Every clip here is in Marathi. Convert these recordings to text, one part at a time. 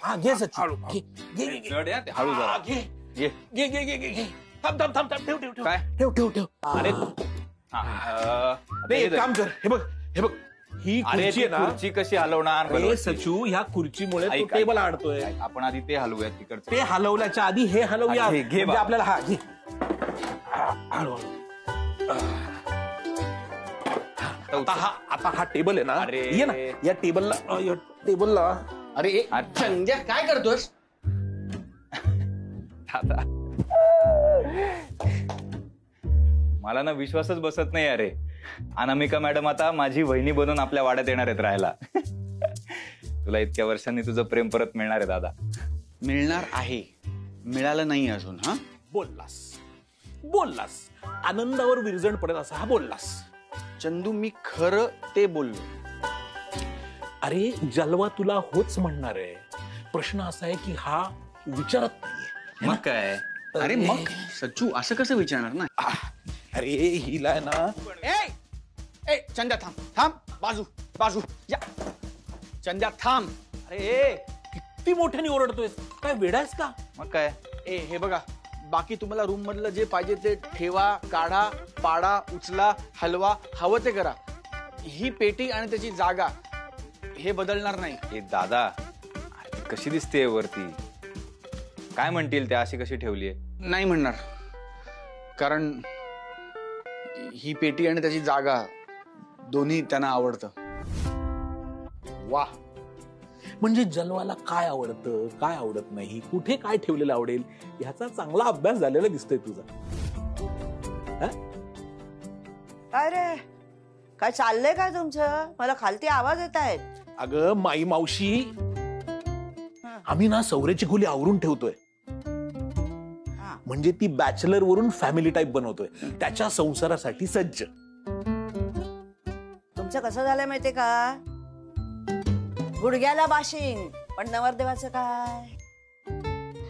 हा घे सच्चू हळू, घे घे घे, घे जड आहे ते, हळू जरा. घे घे. घे घे घे घे घे थांब थांब थांब थांब ठेव ठेव ठेव काय? ठेव ठेव ठेव अरे आता हे एक धर. काम कर हे बघ ही अरे खुर्ची ती आहे ना खुर्ची कशी हलवणार अरे बरोबर. सचू ह्या खुर्चीमुळे तो ऐक, ऐक. टेबल आणतोय आपण आधी ते हलवूयात तिकडचं. ते हलवल्याच्या आधी हे हलवूया घे, घे म्हणजे बाबा. आपल्याला हा घे हळू आता हा टेबल आहे ना अरे. ये ना या टेबलला अरे संध्या काय करतोस? दादा मला ना विश्वासच बसत नाही अरे. अनामिका मॅडम आता माझी वहिनी बनून आपल्या वाड्यात येणार आहेत राहायला. तुला इतक्या वर्षांनी तुझं प्रेम परत मिळणार आहे दादा. मिळणार आहे, मिळालं नाही अजून. हा बोललास आनंदावर विरजण पडेल असा हा बोललास. चंदू मी खरं ते बोललो. अरे जलवा तुला होच म्हणणार आहे. प्रश्न असा आहे की हा विचारत नाहीये. मग काय? अरे मग सच्चू असं कसं विचारणार ना? अरे हिला आहे ना ए चंद्या थांब थांब, बाजू बाजू या. चंद्या थांब. अरे किती मोठ्याने ओरडतोयस, काय वेडायस का? मग काय? ए हे बघा, बाकी तुम्हाला रूम मधलं जे पाहिजे ते ठेवा, काढा, पाडा, उचला, हलवा, हवं ते करा. ही पेटी आणि त्याची जागा हे बदलणार नाही. ए दादा अरे ती कशी दिसते वरती? काय म्हणतील त्या अशी कशी ठेवलीये? नाही म्हणणार, कारण ही पेटी आणि त्याची जागा दोन्ही त्यांना आवडतं. वा, म्हणजे जलवाला काय आवडतं काय आवडत नाही, कुठे काय ठेवलेलं आवडेल ह्याचा चांगला अभ्यास झालेला दिसतोय तुझा. काय रे, काय चाललंय काय तुमचं? मला खालती आवाज येत आहेत. अगं माई मावशी, आम्ही ना सौरेची खोली आवरून ठेवतोय. म्हणजे ती बॅचलर वरून फॅमिली टाईप बनवतोय, त्याच्या संसारासाठी सज्ज. तुमचं कसं झालंय माहितीये का? गुडघ्याला बाशिंग, पण नवरदेवाचं काय?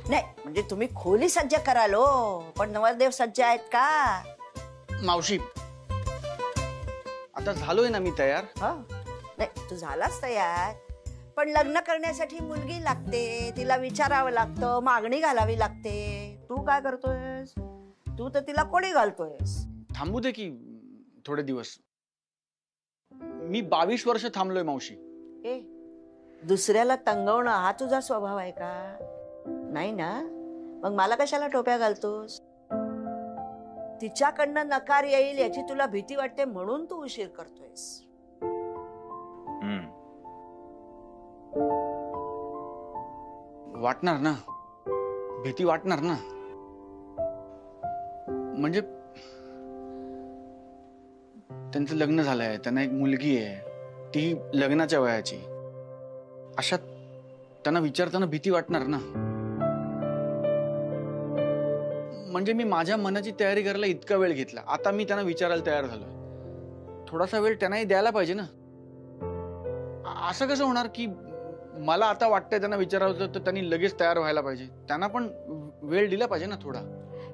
नाही म्हणजे तुम्ही खोली सज्ज कराल हो, पण नवरदेव सज्ज आहेत का? मावशी आता झालोय ना मी तयार. नाही तू झालाच तयार, पण लग्न करण्यासाठी मुलगी लागते, तिला विचारावं लागतं, मागणी घालावी लागते. तू काय करतोयस? तू तर तिला कोणी घालतोयस. थांबू दे की थोडे दिवस. मी 22 वर्ष थांबलोय मावशी. ए, दुसऱ्याला तंगवणं हा तुझा स्वभाव आहे का? नाही ना, मग मला कशाला टोप्या घालतोस? तिच्याकडनं नकार येईल याची तुला भीती वाटते म्हणून तू उशीर करतोयस. वाटणार ना, भीती वाटणार ना. म्हणजे त्यांचं लग्न झालंय, त्यांना एक मुलगी आहे, ती लग्नाच्या वयाची. अशा त्यांना विचारताना भीती वाटणार ना. म्हणजे मी माझ्या मनाची तयारी करायला इतका वेळ घेतला, आता मी त्यांना विचारायला तयार झालोय. थोडासा वेळ त्यांनाही द्यायला पाहिजे ना. असं कसं होणार की मला आता वाटतंय त्यांना विचारायचं तर त्यांनी लगेच तयार व्हायला पाहिजे. त्यांना पण वेळ दिला पाहिजे ना थोडा.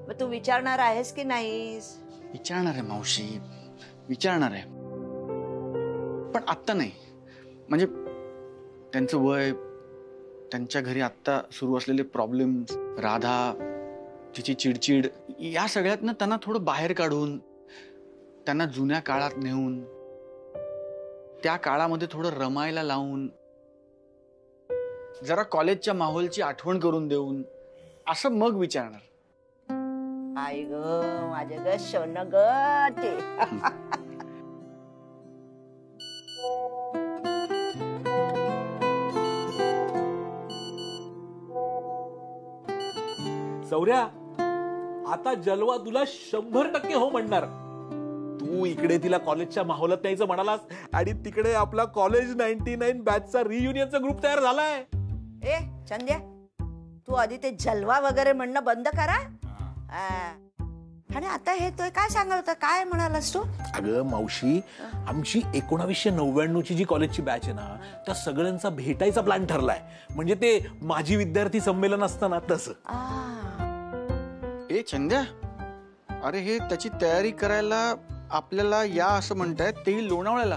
मग तू विचारणार आहेस की नाहीस? विचारणार आहे मावशी, विचारणार आहे, पण आत्ता नाही. म्हणजे त्यांचं वय, त्यांच्या घरी आत्ता सुरू असलेले प्रॉब्लेम, राधा, तिची चिडचिड, या सगळ्यातनं त्यांना थोडं बाहेर काढून, त्यांना जुन्या काळात नेऊन, त्या काळामध्ये थोडं रमायला लावून, जरा कॉलेजच्या माहोलची आठवण करून देऊन, असं मग विचारणार. आई ग माझे ग शोन ग ते. सौर्या, आता जलवा तुला 100% हो म्हणणार. तू इकडे तिला कॉलेजच्या माहोलात न्यायचं म्हणालास आणि तिकडे आपला कॉलेज 99 बॅचचा रियुनियनचा ग्रुप तयार झालाय. ए चंद्या, तू आधी ते जलवा वगैरे म्हणणं बंद करा. आणि आता हे तो काय सांगत होता, काय म्हणालास तू? अगं मावशी, आमची 1999 जी कॉलेजची बॅच आहे ना, त्या सगळ्यांचा भेटायचा प्लॅन ठरलाय. म्हणजे ते माझी विद्यार्थी संमेलन असतं ना तसं. ए चंद्या, अरे हे त्याची तयारी करायला आपल्याला या असं म्हणतायत, तेही लोणावळ्याला.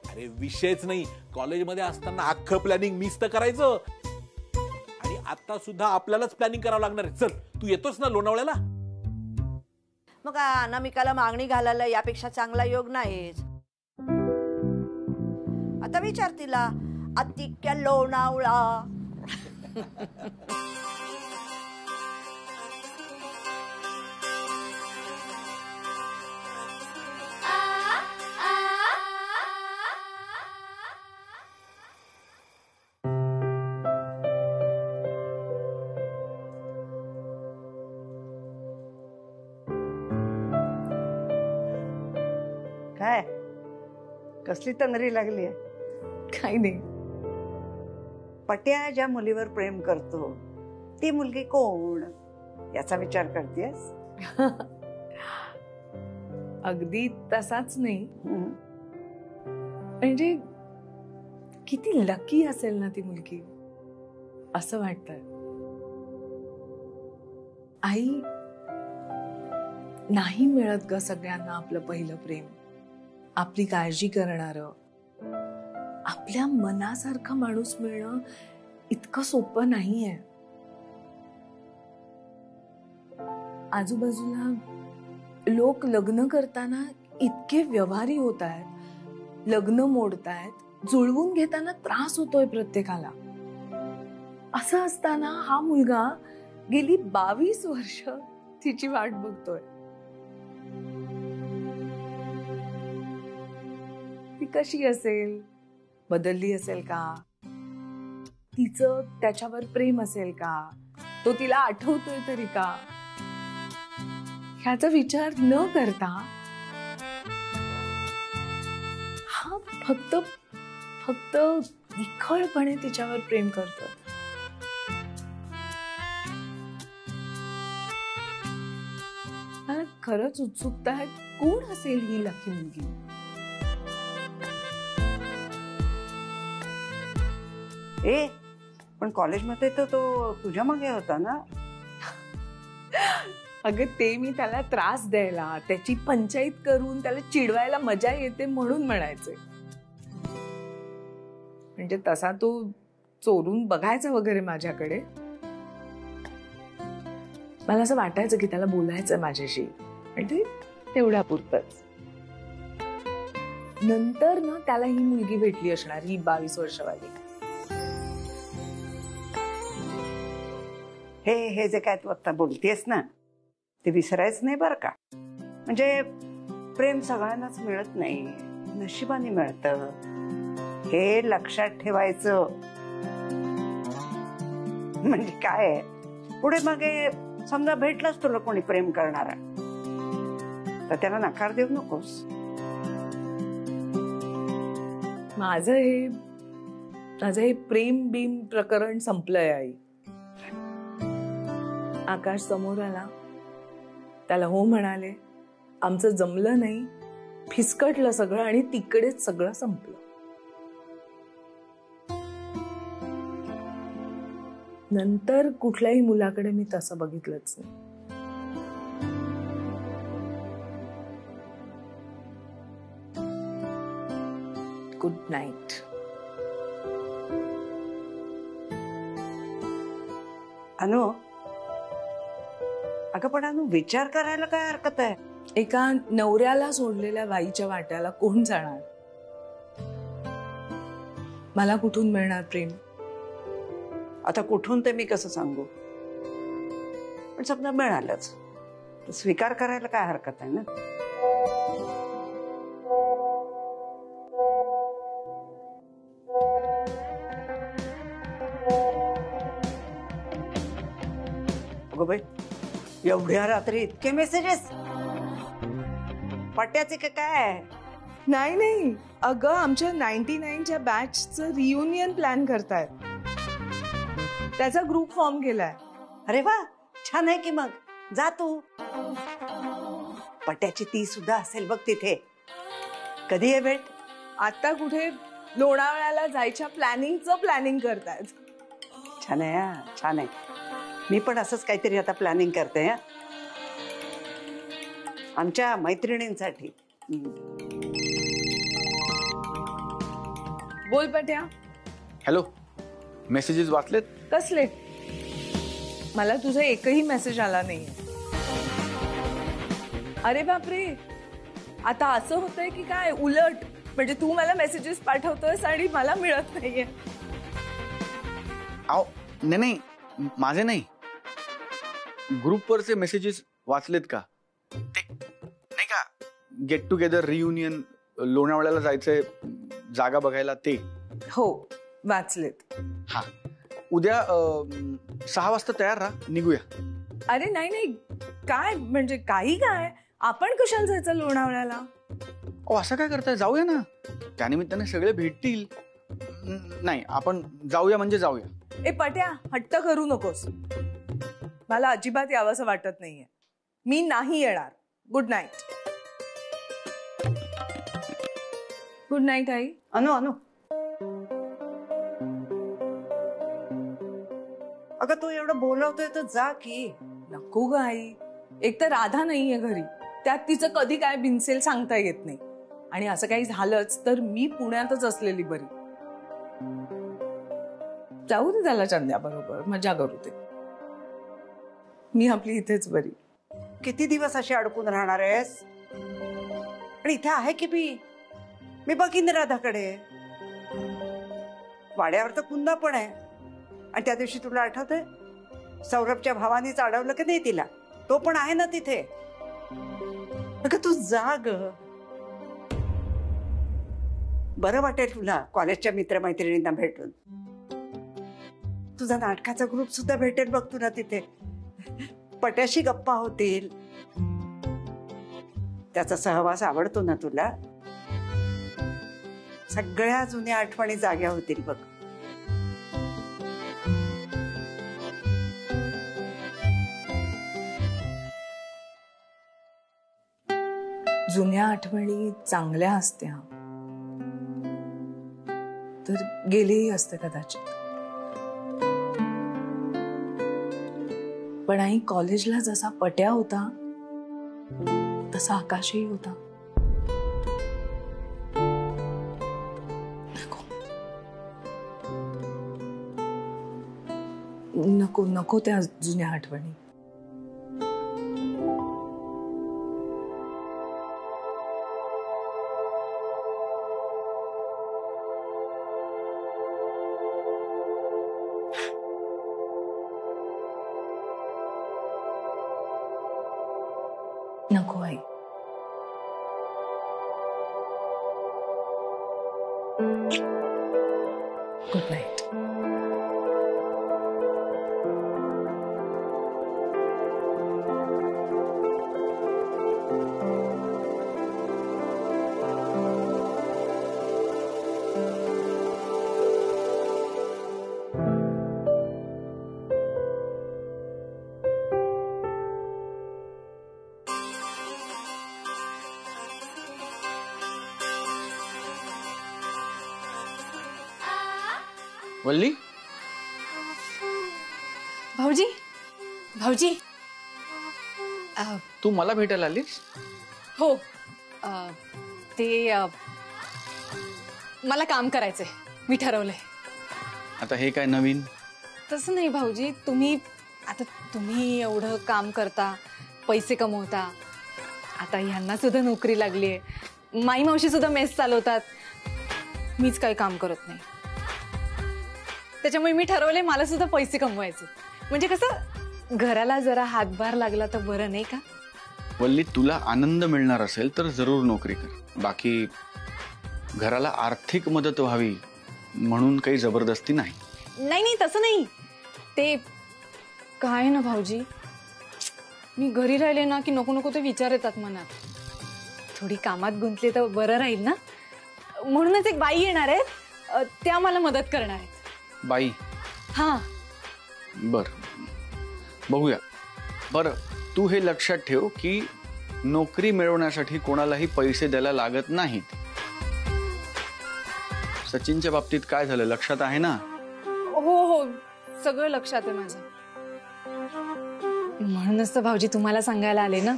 अरे विषयच नाही, कॉलेजमध्ये असताना अख्खं प्लॅनिंग मीच तर करायचं. आता सुद्धा आपल्यालाच प्लॅनिंग करावं लागणार आहे. चल, तू येतोस ना लोणावळ्याला? मग अनामिकाला मागणी घालायला यापेक्षा चांगला योग नाहीच. आता विचार तिला, अतिक्या लोणावळा. काय कसली तंद्री लागली? काही नाही. पट्या ज्या मुलीवर प्रेम करतो ती मुलगी कोण याचा विचार करतेस? अगदी तसाच नाही, म्हणजे किती लकी असेल ना ती मुलगी असं वाटतंय. आई, नाही मिळत ग सगळ्यांना आपलं पहिलं प्रेम, आपली काळजी करणारं, आपल्या मनासारखा माणूस मिळणं इतकं सोपं नाहीये. आजूबाजूला लोक लग्न करताना इतके व्यवहारी होत आहेत, लग्न मोडतायत, जुळवून घेताना त्रास होतोय प्रत्येकाला. असं असताना हा मुलगा गेली 22 वर्ष तिची वाट बघतोय. ती कशी असेल? बदलली असेल का? तिचं त्याच्यावर प्रेम असेल का? तो तिला आठवतोय तरी का? ह्याचा विचार न करता हा फक्त निखळपणे तिच्यावर प्रेम करतो. मला खरंच उत्सुकता आहे, कोण असेल ही लकी मुलगी? ए पण कॉलेजमध्ये तर तो तुझ्या मागे होता ना? अगं ते मी त्याला त्रास द्यायला, त्याची पंचायत करून त्याला चिडवायला मजा येते म्हणून म्हणायचे. म्हणजे तसा तो चोरून बघायचा वगैरे माझ्याकडे. मला असं वाटायचं की त्याला बोलायचं माझ्याशी, म्हणजे तेवढ्या पुरतच. नंतर ना त्याला ही मुलगी भेटली असणार, ही 22 वर्षवाली. हे जे काय तू आता बोलतेस ना ते विसरायचं नाही बरं का. म्हणजे प्रेम सगळ्यांनाच मिळत नाही, नशिबाने मिळतं, हे लक्षात ठेवायचं. म्हणजे काय आहे, पुढे मागे समजा भेटलाच तुला कोणी प्रेम करणारा, तर त्याला नकार देऊ नकोस. माझं हे प्रेम बीम प्रकरण संपलंय आई. आकाश समोर आला, त्याला हो म्हणाले, आमचं जमलं नाही, फिसकटलं सगळं आणि तिकडेच सगळं संपलं. नंतर कुठल्याही मुलाकडे मी तसं बघितलंच नाही. Good night. अनु, अगं पण अनु, विचार करायला काय हरकत आहे? एका नवऱ्याला सोडलेल्या बाईच्या वाट्याला कोण जाणार? मला कुठून मिळणार प्रेम? आता कुठून ते मी कसं सांगू, पण समजा मिळालंच तर स्वीकार करायला काय हरकत आहे ना? अगं बाई, एवढ्या रात्री इतके मेसेजेस? पट्ट्याचे का काय? नाही, अगं आमच्या 99च्या बॅचचं रियुनियन प्लॅन करतायत. त्याचा ग्रुप फॉर्म केलाय. अरे वा, छान आहे की. मग जा तू. पट्ट्याची ती सुद्धा असेल बघ तिथे. कधी आहे भेट? आता कुठे, लोणावळ्याला जायच्या प्लॅनिंग करतायत. छान आहे हा, छान आहे. मी पण असंच काहीतरी आता प्लॅनिंग करते हा, आमच्या मैत्रिणींसाठी. बोल पट्या. Hello, messages वाचलेत? कसले? मला तुझा एकही मेसेज आला नाहीये. अरे बापरे, आता असं होतंय की काय उलट, म्हणजे तू मला मेसेजेस पाठवतोयस आणि मला मिळत नाहीये. अहो नाही, माझे नाही, ग्रुपवरचे मेसेजेस वाचलेत का? ते नाही का, गेट टुगेदर रियुनियन, लोणावळ्याला जायचंय जागा बघायला ते. हो वाचलेत. हा, उद्या 6 वाजता तयार राहा, निघूया. अरे नाही, काय म्हणजे काही काय, आपण कशाला जायचं लोणावळ्याला? असं काय करताय, जाऊया ना, त्यानिमित्ताने सगळे भेटतील. नाही, आपण जाऊया म्हणजे जाऊया. ए पट्या, हट्ट करू नकोस, मला अजिबात यावंसं वाटत नाहीये. मी नाही येणार. Good night. गुड नाईट आई. अनु अगं तू एवढं बोलवतोय तर जा की. नको ग आई, एक तर राधा नाहीये घरी, त्यात तिचं कधी काय बिनसेल सांगता येत नाही, आणि असं काही झालंच तर मी पुण्यातच असलेली बरी. जाऊ दे त्याला चंद्या बरोबर, मजा करू दे, मी आपली इथेच बरी. किती दिवस अशी अडकून राहणार आहेस? आणि इथे आहे की मी बघीन राधाकडे. वाड्यावर तर कुंदा पण आहे. आणि त्या दिवशी तुला आठवतंय, सौरभच्या भावानीच अडवलं की नाही तिला, तो पण आहे ना तिथे. अगं तू जा ग, बरं वाटेल तुला कॉलेजच्या मित्रमैत्रिणींना भेटून. तुझा नाटकाचा ग्रुप सुद्धा भेटेल बघ तुला तिथे. पट्याशी गप्पा होतील. त्याचा सहवास आवडतो ना तुला. सगळ्या जुन्या आठवणी जाग्या होतील बघ. जुन्या आठवणी चांगल्या असत्या तर गेलेही असते कदाचित, पण आई कॉलेजला जसा पट्या होता तसा आकाशही होता. नको नको त्या जुन्या आठवणी. नको आई. Good night. वल्ली, भाऊजी भाऊजी तू मला भेटायला आलीस? हो, ते मला काम करायचंय, मी ठरवलंय. आता हे काय नवीन? तसं नाही भाऊजी, तुम्ही एवढं काम करता, पैसे कमवता, आता ह्यांना सुद्धा नोकरी लागलीये, माई मावशी सुद्धा मेस चालवतात, मीच काही काम करत नाही. त्याच्यामुळे मी ठरवलंय मला सुद्धा पैसे कमवायचे, म्हणजे कसं घराला जरा हातभार लागला तर बरं नाही का? वल्ली, तुला आनंद मिळणार असेल तर जरूर नोकरी कर. बाकी घराला आर्थिक मदत व्हावी म्हणून काही जबरदस्ती नाही. नाही तसं नाही. ते काय ना भाऊजी, मी घरी राहिले ना की नको नको ते विचार येतात मनात. थोडी कामात गुंतले तर बरं राहील ना, म्हणूनच एक बाई येणार आहेत, त्या मला मदत करणार आहेत. बाई? हा. बर, बघूया. बर, तू हे लक्षात ठेव की नोकरी मिळवण्यासाठी कोणालाही पैसे द्यायला लागत नाहीत. सचिनच्या बाबतीत काय झालं लक्षात आहे ना? हो, सगळं लक्षात आहे माझं. म्हणूनच तर भाऊजी तुम्हाला सांगायला आले ना,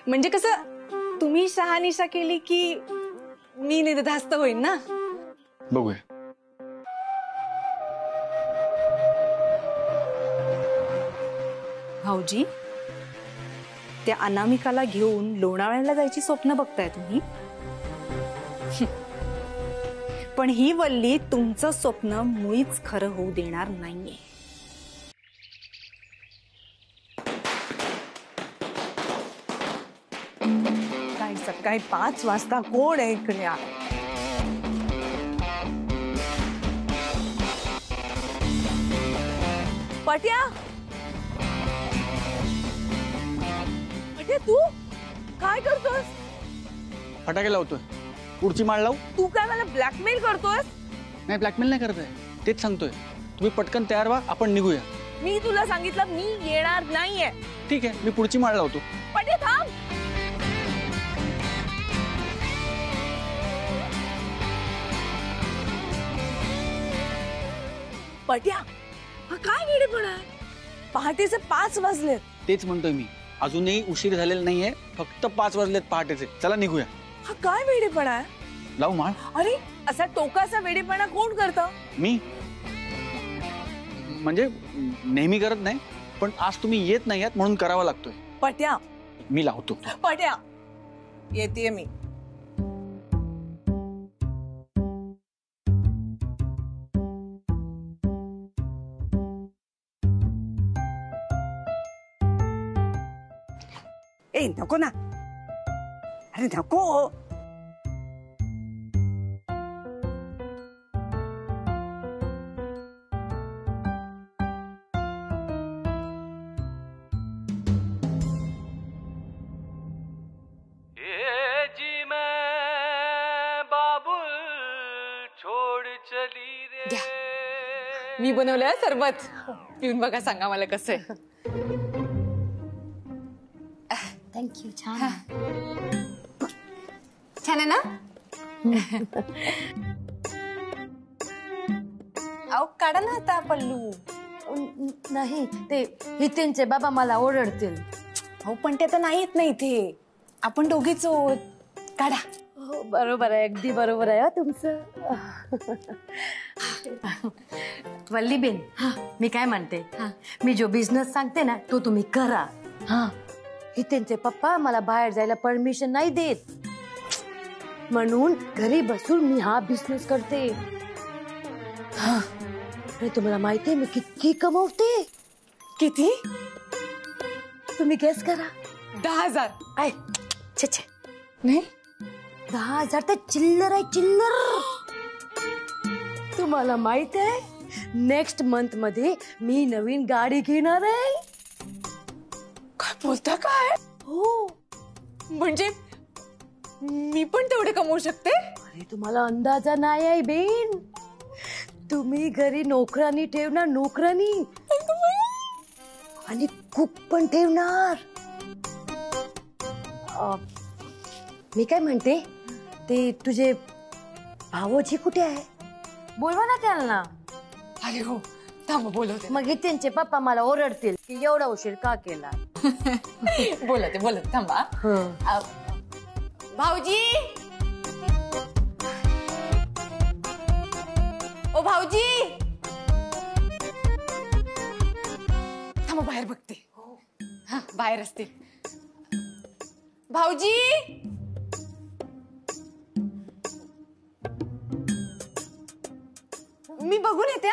म्हणजे कसं तुम्ही शहानिशा केली की मी निर्धास्त होईन ना. भाऊजी, त्या अनामिकाला घेऊन लोणावळ्याला जायची स्वप्न बघताय तुम्ही? पण ही वल्ली तुमचं स्वप्न मुळीच खरं होऊ देणार नाहीये. काय सकाळी 5 वाजता कोण आहे इकडे? पट्या, पट्या तू काय करतोस? फटाके लावतोय. पुढची माळ लावू? तू काय मला ब्लॅकमेल करतोस? नाही, ब्लॅकमेल नाही करत आहे, तेच सांगतोय. तुम्ही पटकन तयार व्हा, आपण निघूया. मी तुला सांगितलं मी येणार नाहीये. ठीक आहे, मी पुढची माळ लावतो. पट्या थांब. पट्या, हा काय वेडेपणा आहे? पहाटेचे 5 वाजलेत. तेच म्हणतोय मी, अजूनही उशीर झालेला नाहीये, फक्त 5 वाजलेत पहाटेचे. चला निघूया. हा काय वेडेपणा आहे? लावू माळ? अरे असा टोकाचा वेडेपणा कोण करतं? मी म्हणजे नेहमी करत नाही, पण आज तुम्ही येत नाही आहात म्हणून करावा लागतोय. पट्या, मी लावतो. पट्या येते मी. ए नको ना, अरे नको. घ्या, मी बनवलंय सरबत. पिऊन बघा, सांगा मला कसं आहे. थँक्यू. छान छान आहे ना? अहो काढा ना आता पल्लू. नाही, ते हितेनचे बाबा मला ओरडतील. अहो पण ते आता नाही येत नाही इथे. आपण दोघीच आहोत. काढा. हो बरोबर आहे, अगदी बरोबर आहे तुमचं. वल्लीबेन, मी काय म्हणते, मी जो बिझनेस सांगते ना तो तुम्ही करा. हा, हितेनचे पप्पा मला बाहेर जायला परमिशन नाही देत, म्हणून घरी बसून मी हा बिझनेस करते. हा, तुम्हाला माहितीये मी किती कमवते? किती? तुम्ही गेस करा. 10,000. आय छे छे, नाही 10,000 तर चिल्लर आहे, चिल्लर. तुम्हाला माहित आहे नेक्स्ट मंथ मध्ये मी नवीन गाडी घेणार आहे. काय बोलता काय? हो, म्हणजे मी पण तेवढे कमवू शकते? अरे तुम्हाला अंदाजा नाही आहे बेन. तुम्ही घरी नोकरानी ठेवणार, नोकरानी, आणि कुक पण ठेवणार. मी काय म्हणते, ते तुझे भावोजी कुठे आहे? बोलवा ना त्यांना. अरे हो, थांब बोलवते. मग त्यांचे पप्पा मला ओरडतील की एवढा उशीर का केला. बोलते थांबा. भाऊजी, ओ भाऊजी, थांबा बाहेर बघते. हा, बाहेर असतील. भाऊजी, मी बघून येते.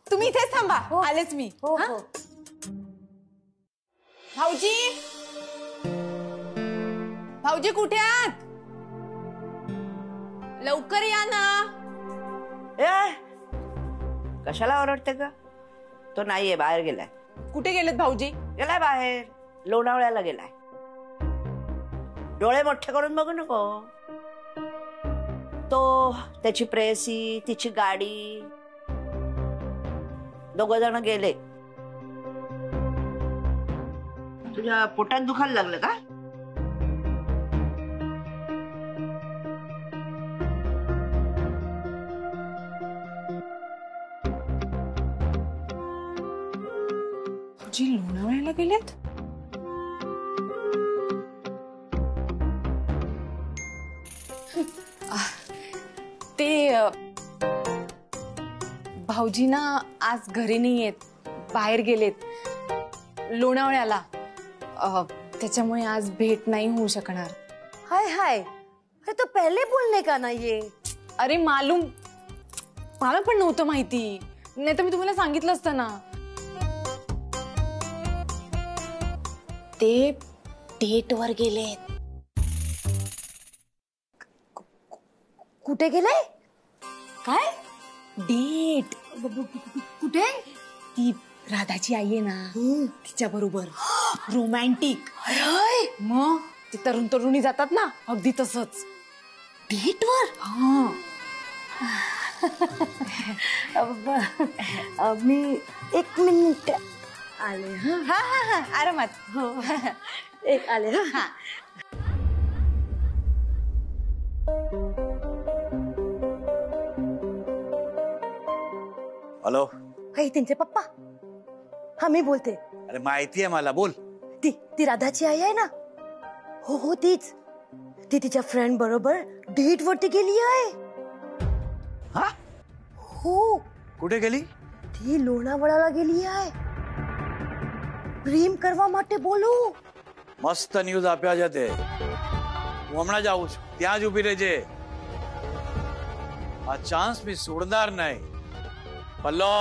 तुम्ही इथेच थांबा. आलेच मी. हो हो. भाऊजी, भाऊजी कुठे आहात? लवकर या ना. ए, कशाला ओरडते ग? तो नाहीये, बाहेर गेलाय. कुठे गेलेत भाऊजी? गेलाय बाहेर, लोणावळ्याला गेलाय. डोळे मोठे करून बघू नको. तो, त्याची प्रेयसी, तिची गाडी, 2 जण गेले. तुझ्या पोटात दुखायला लागलं का? भाऊजी लोणावळ्याला गेलेत? ते भाऊजी ना आज घरी नाही येत, बाहेर गेलेत. लोणावळ्याला. त्याच्यामुळे आज भेट नाही होऊ शकणार. हाय हाय, अरे तो पहले बोलने का ना ये. अरे मालूम, मला पण नव्हतं माहिती, नाही तर मी तुम्हाला सांगितलं असतं ना. ते डेट वर गेले. कुठे गेले? काय डेट? कुठे? ती राधाची आई आहे ना, तिच्या बरोबर रोमॅन्टिक. मग ते तरुण तरुणी जातात ना, अगदी तसंच. डेट वर? मी 1 मिनिट आले. हा हा हा, आरामात. हो, एक आले. हा. हॅलो. काही त्यांचे पप्पा? हा, मी बोलते. अरे माहिती आहे मला, बोल. ती राधाची आई आहे ना? हो हो, तीच. ती तिच्या फ्रेंड बरोबर डेट वरती गेली आहे. हा? हो. कुठे गेली? ती लोणावळ्याला गेली आहे. પ્રેમ કરવા માટે બોલો. મસ્ત ન્યૂઝ આપ્યા છે તે. હું હમણાં જ આવું છું, ત્યાં જ ઊભી રહેજે. આ ચાન્સ મેં છોડનાર નહીં. પલ્લો